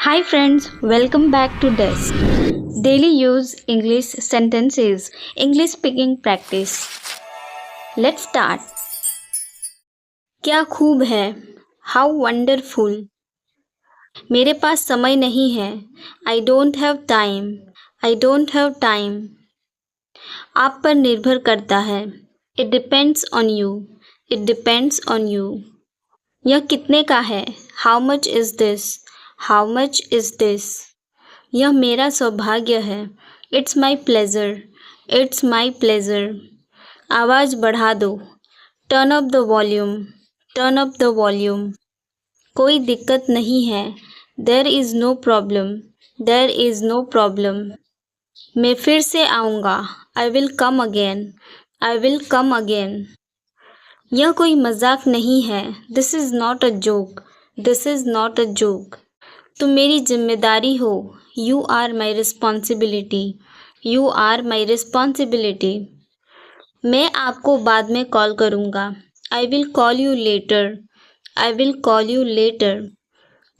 Hi friends, welcome back to Desk. Daily use English sentences, English speaking practice. Let's start. क्या खूब है, How wonderful. मेरे पास समय नहीं है, I don't have time. I don't have time. आप पर निर्भर करता है, It depends on you. It depends on you. यह कितने का है, How much is this? How much is this? यह मेरा सौभाग्य है, It's my pleasure. It's my pleasure. आवाज़ बढ़ा दो, Turn up the volume. Turn up the volume. कोई दिक्कत नहीं है, There is no problem. There is no problem. मैं फिर से आऊँगा, I will come again. I will come again. यह कोई मजाक नहीं है, This is not a joke. This is not a joke. तुम मेरी जिम्मेदारी हो, You are my responsibility. You are my responsibility. मैं आपको बाद में कॉल करूँगा, I will call you later. I will call you later.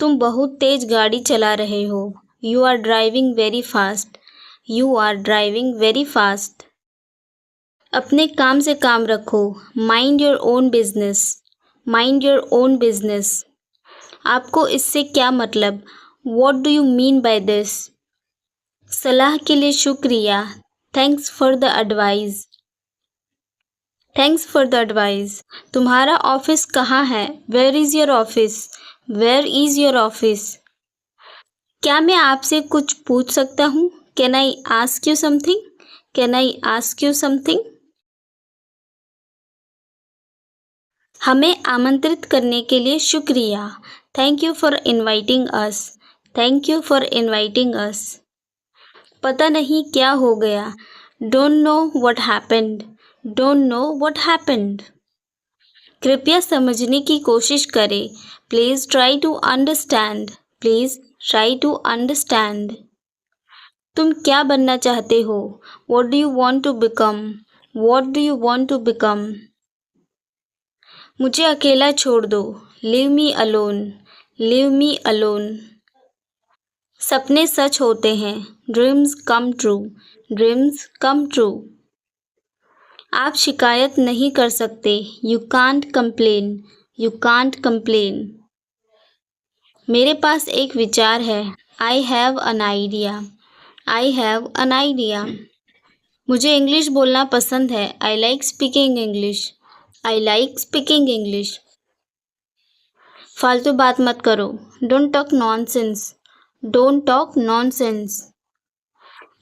तुम बहुत तेज गाड़ी चला रहे हो, You are driving very fast. You are driving very fast. अपने काम से काम रखो, Mind your own business. Mind your own business. आपको इससे क्या मतलब, What do you mean by this? सलाह के लिए शुक्रिया, Thanks for the advice. Thanks for the advice. तुम्हारा ऑफिस कहाँ है, Where is your office? Where is your office? क्या मैं आपसे कुछ पूछ सकता हूँ, Can I ask you something? Can I ask you something? हमें आमंत्रित करने के लिए शुक्रिया, Thank you for inviting us. Thank you for inviting us. पता नहीं क्या हो गया, Don't know what happened. Don't know what happened. कृपया समझने की कोशिश करें, Please try to understand. Please try to understand. तुम क्या बनना चाहते हो, What do you want to become? What do you want to become? मुझे अकेला छोड़ दो, Leave me alone. Leave me alone. सपने सच होते हैं, Dreams come true. Dreams come true. आप शिकायत नहीं कर सकते, You can't complain. You can't complain. मेरे पास एक विचार है, I have an idea. I have an idea. मुझे इंग्लिश बोलना पसंद है, I like speaking English. I like speaking English. फालतू बात मत करो, Don't talk nonsense. Don't talk nonsense.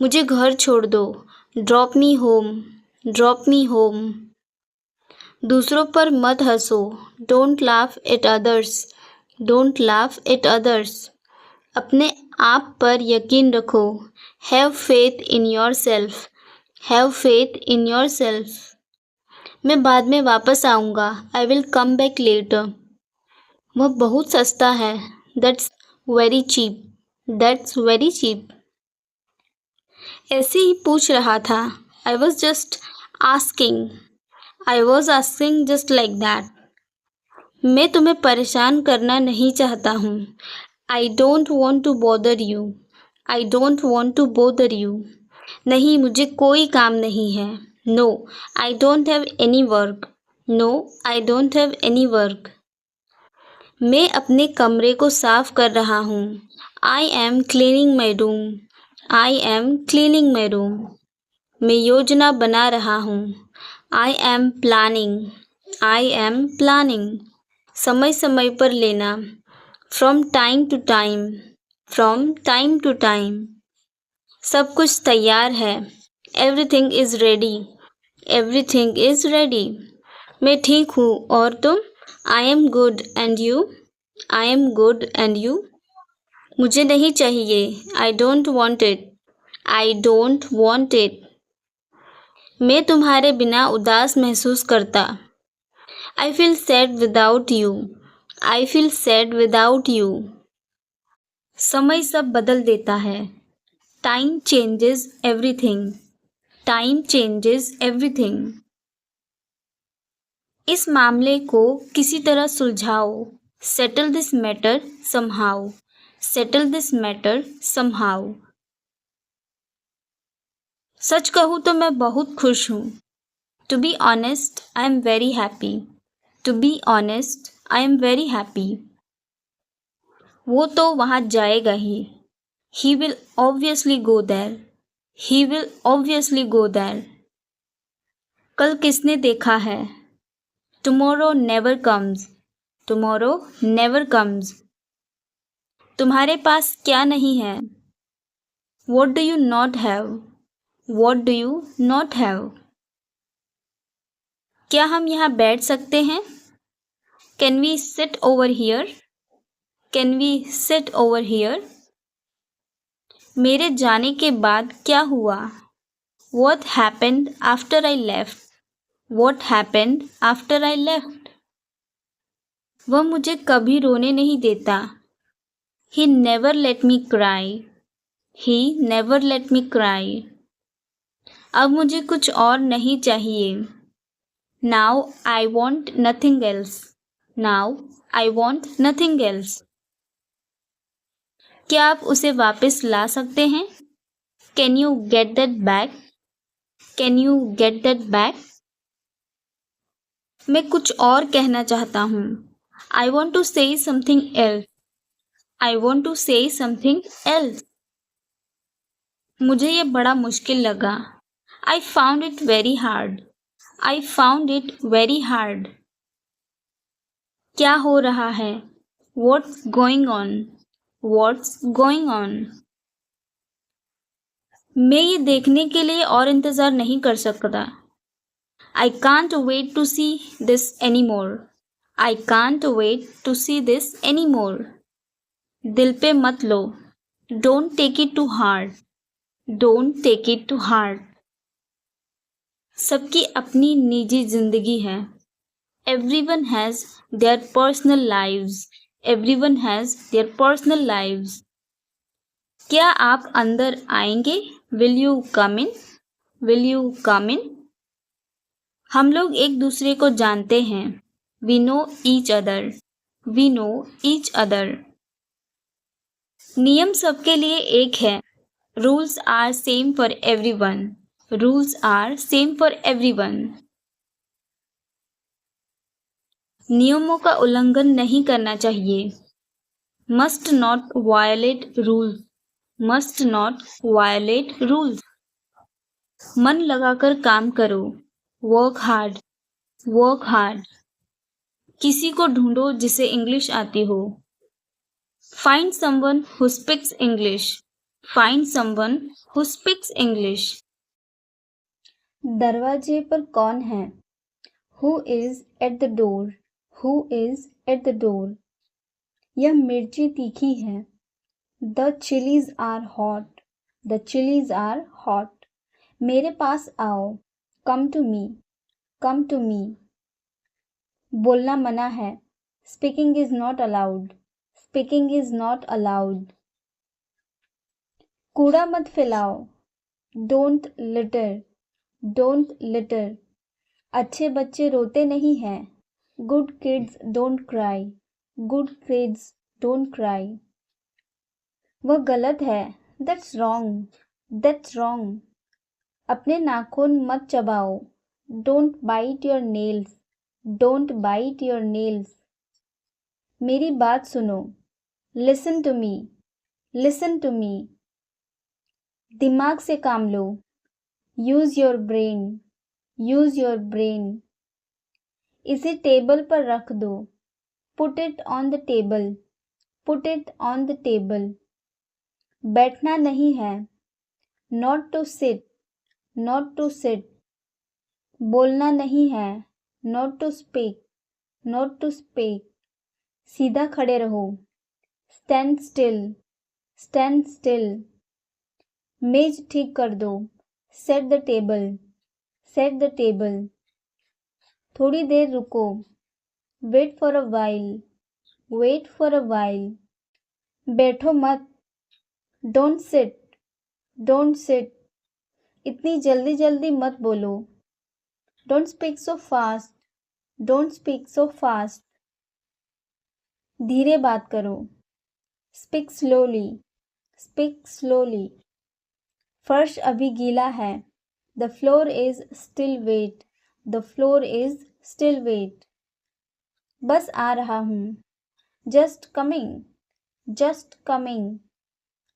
मुझे घर छोड़ दो, Drop me home. Drop me home. दूसरों पर मत हंसो, Don't laugh at others. Don't laugh at others. अपने आप पर यकीन रखो, Have faith in yourself. Have faith in yourself. मैं बाद में वापस आऊँगा, I will come back later. वह बहुत सस्ता है, That's very cheap. That's very cheap. ऐसे ही पूछ रहा था, I was just asking. I was asking just like that. मैं तुम्हें परेशान करना नहीं चाहता हूँ, I don't want to bother you. I don't want to bother you. नहीं, मुझे कोई काम नहीं है, No, I don't have any work. No, I don't have any work. मैं अपने कमरे को साफ कर रहा हूँ, I am cleaning my room. I am cleaning my room. मैं योजना बना रहा हूँ, I am planning. I am planning. समय समय पर लेना, From time to time. From time to time. सब कुछ तैयार है, Everything is ready. Everything is ready. मैं ठीक हूँ और तुम, I am good and you? I am good and you? मुझे नहीं चाहिए, I don't want it. I don't want it. मैं तुम्हारे बिना उदास महसूस करता, I feel sad without you. I feel sad without you. समय सब बदल देता है, Time changes everything. Time changes everything. इस मामले को किसी तरह सुलझाओ, Settle this matter somehow. settle this matter somehow. सच कहूँ तो मैं बहुत खुश हूँ. To be honest, I am very happy. To be honest, I am very happy. वो तो वहाँ जाएगा ही. He will obviously go there. He will obviously go there. कल किसने देखा है? Tomorrow never comes. Tomorrow never comes. तुम्हारे पास क्या नहीं है? What do you not have? What do you not have? क्या हम यहाँ बैठ सकते हैं? Can we sit over here? Can we sit over here? मेरे जाने के बाद क्या हुआ? What happened after I left? What happened after I left? वह मुझे कभी रोने नहीं देता. He never let me cry. He never let me cry. अब मुझे कुछ और नहीं चाहिए. Now I want nothing else. Now I want nothing else. क्या आप उसे वापस ला सकते हैं? Can you get that back? Can you get that back? मैं कुछ और कहना चाहता हूँ. I want to say something else. I want to say something else. मुझे ये बड़ा मुश्किल लगा. I found it very hard. I found it very hard. क्या हो रहा है? What's going on? What's going on? मैं ये देखने के लिए और इंतज़ार नहीं कर सकता. I can't wait to see this anymore. I can't wait to see this anymore. दिल पे मत लो. Don't take it too hard. Don't take it too hard. सबकी अपनी निजी जिंदगी है. Everyone has their personal lives. Everyone has their personal lives. क्या आप अंदर आएंगे? Will you come in? Will you come in? हम लोग एक दूसरे को जानते हैं. We know each other. We know each other. नियम सबके लिए एक है. Rules are same for everyone. Rules are same for everyone. नियमों का उल्लंघन नहीं करना चाहिए. Must not violate rules. Must not violate rules. मन लगाकर काम करो. Work hard. Work hard. किसी को ढूंढो जिसे इंग्लिश आती हो. Find someone who speaks English. Find someone who speaks English. दरवाजे पर कौन है? Who is at the door? Who is at the door? यह मिर्ची तीखी है. The chilies are hot. The chilies are hot. मेरे पास आओ. Come to me. Come to me. बोलना मना है. Speaking is not allowed. Speaking is not allowed. कूड़ा मत फैलाओ. Don't litter. Don't litter. अच्छे बच्चे रोते नहीं हैं. Good kids don't cry. Good kids don't cry. वह गलत है. That's wrong. That's wrong. अपने नाखून मत चबाओ. Don't bite your nails. Don't bite your nails. मेरी बात सुनो. Listen to me. Listen to me. दिमाग से काम लो. Use your brain. Use your brain. इसे टेबल पर रख दो. Put it on the table. Put it on the table. बैठना नहीं है. Not to sit. Not to sit. बोलना नहीं है. Not to speak. Not to speak. सीधा खड़े रहो. Stand still. Stand still. मेज ठीक कर दो. Set the table. Set the table. थोड़ी देर रुको. Wait for a while. Wait for a while. बैठो मत. Don't sit. Don't sit. इतनी जल्दी जल्दी मत बोलो. Don't speak so fast. Don't speak so fast. धीरे बात करो. Speak slowly, speak slowly. फर्श अभी गीला है। The floor is still wet, the floor is still wet. बस आ रहा हूँ। Just coming, just coming.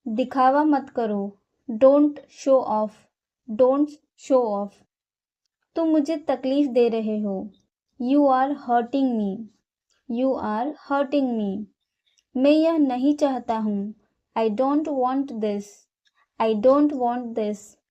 दिखावा मत करो। Don't show off, don't show off. तुम मुझे तकलीफ दे रहे हो। You are hurting me, you are hurting me. मैं यह नहीं चाहता हूँ। I don't want this, I don't want this.